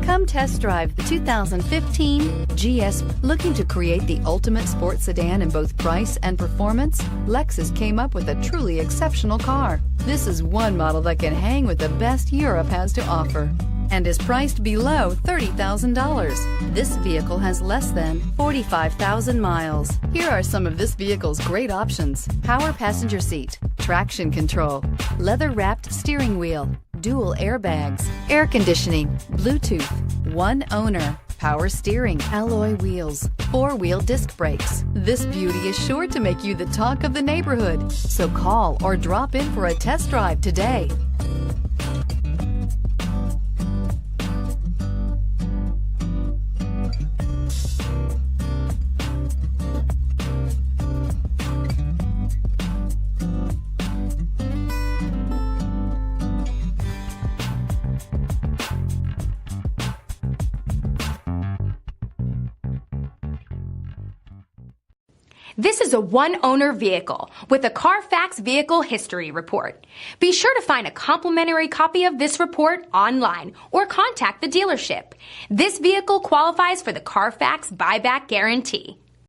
Come test drive the 2015 GS. Looking to create the ultimate sports sedan in both price and performance? Lexus came up with a truly exceptional car. This is one model that can hang with the best Europe has to offer and is priced below $30,000. This vehicle has less than 45,000 miles. Here are some of this vehicle's great options: power passenger seat, traction control, leather-wrapped steering wheel, dual airbags, air conditioning, Bluetooth, one owner, power steering, alloy wheels, four-wheel disc brakes. This beauty is sure to make you the talk of the neighborhood. So call or drop in for a test drive today. This is a one-owner vehicle with a Carfax Vehicle History Report. Be sure to find a complimentary copy of this report online or contact the dealership. This vehicle qualifies for the Carfax Buyback Guarantee.